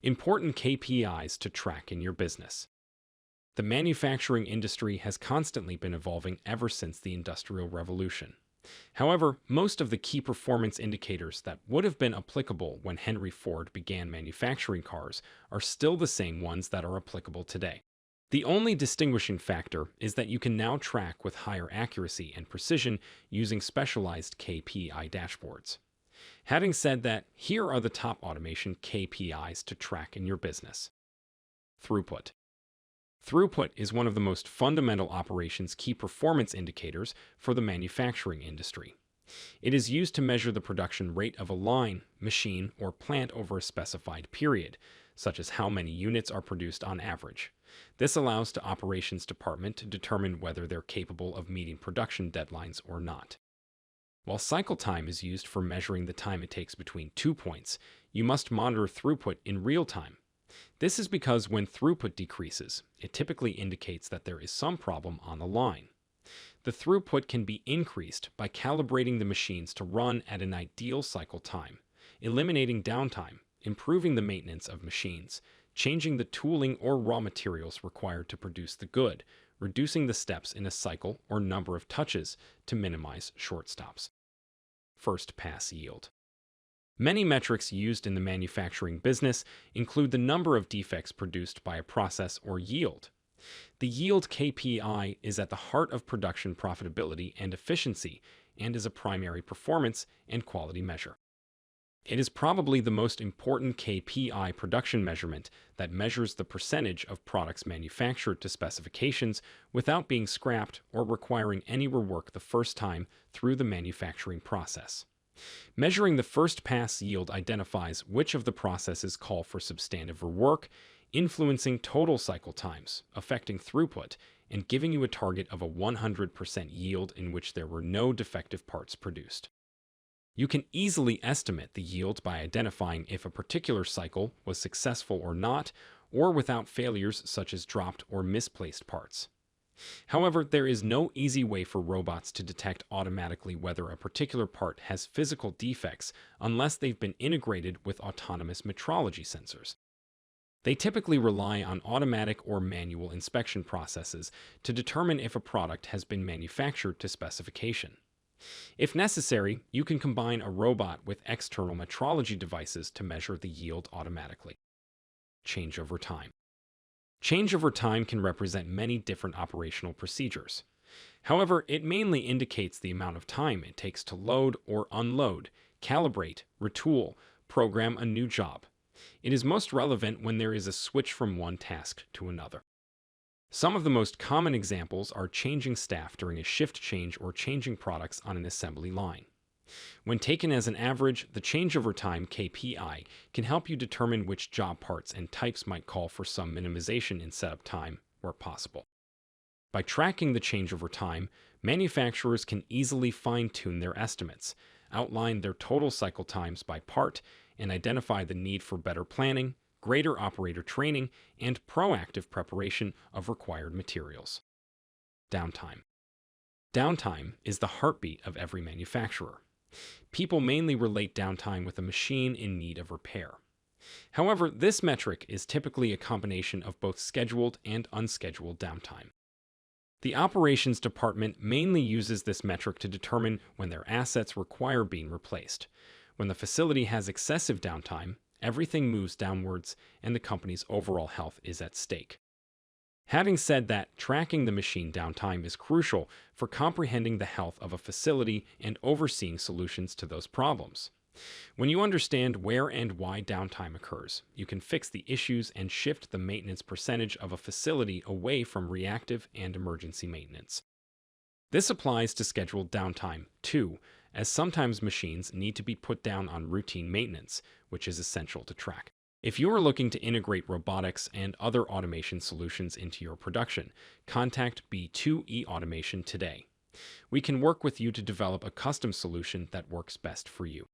Important KPIs to track in your business. The manufacturing industry has constantly been evolving ever since the Industrial Revolution. However, most of the key performance indicators that would have been applicable when Henry Ford began manufacturing cars are still the same ones that are applicable today. The only distinguishing factor is that you can now track with higher accuracy and precision using specialized KPI dashboards. Having said that, here are the top automation KPIs to track in your business. Throughput. Throughput is one of the most fundamental operations key performance indicators for the manufacturing industry. It is used to measure the production rate of a line, machine, or plant over a specified period, such as how many units are produced on average. This allows the operations department to determine whether they're capable of meeting production deadlines or not. While cycle time is used for measuring the time it takes between 2 points, you must monitor throughput in real time. This is because when throughput decreases, it typically indicates that there is some problem on the line. The throughput can be increased by calibrating the machines to run at an ideal cycle time, eliminating downtime, improving the maintenance of machines, changing the tooling or raw materials required to produce the good, reducing the steps in a cycle or number of touches to minimize short stops. First pass yield. Many metrics used in the manufacturing business include the number of defects produced by a process or yield. The yield KPI is at the heart of production profitability and efficiency and is a primary performance and quality measure. It is probably the most important KPI production measurement that measures the percentage of products manufactured to specifications without being scrapped or requiring any rework the first time through the manufacturing process. Measuring the first pass yield identifies which of the processes call for substantive rework, influencing total cycle times, affecting throughput, and giving you a target of a 100% yield in which there were no defective parts produced. You can easily estimate the yield by identifying if a particular cycle was successful or not, or without failures such as dropped or misplaced parts. However, there is no easy way for robots to detect automatically whether a particular part has physical defects unless they've been integrated with autonomous metrology sensors. They typically rely on automatic or manual inspection processes to determine if a product has been manufactured to specification. If necessary, you can combine a robot with external metrology devices to measure the yield automatically. Changeover time. Changeover time can represent many different operational procedures. However, it mainly indicates the amount of time it takes to load or unload, calibrate, retool, program a new job. It is most relevant when there is a switch from one task to another. Some of the most common examples are changing staff during a shift change or changing products on an assembly line. When taken as an average, the changeover time KPI can help you determine which job parts and types might call for some minimization in setup time where possible. By tracking the changeover time, manufacturers can easily fine-tune their estimates, outline their total cycle times by part, and identify the need for better planning, greater operator training, and proactive preparation of required materials. Downtime. Downtime is the heartbeat of every manufacturer. People mainly relate downtime with a machine in need of repair. However, this metric is typically a combination of both scheduled and unscheduled downtime. The operations department mainly uses this metric to determine when their assets require being replaced. When the facility has excessive downtime, everything moves downwards and the company's overall health is at stake. Having said that, tracking the machine downtime is crucial for comprehending the health of a facility and overseeing solutions to those problems. When you understand where and why downtime occurs, you can fix the issues and shift the maintenance percentage of a facility away from reactive and emergency maintenance. This applies to scheduled downtime, too, as sometimes machines need to be put down on routine maintenance, which is essential to track. If you are looking to integrate robotics and other automation solutions into your production, contact B2E Automation today. We can work with you to develop a custom solution that works best for you.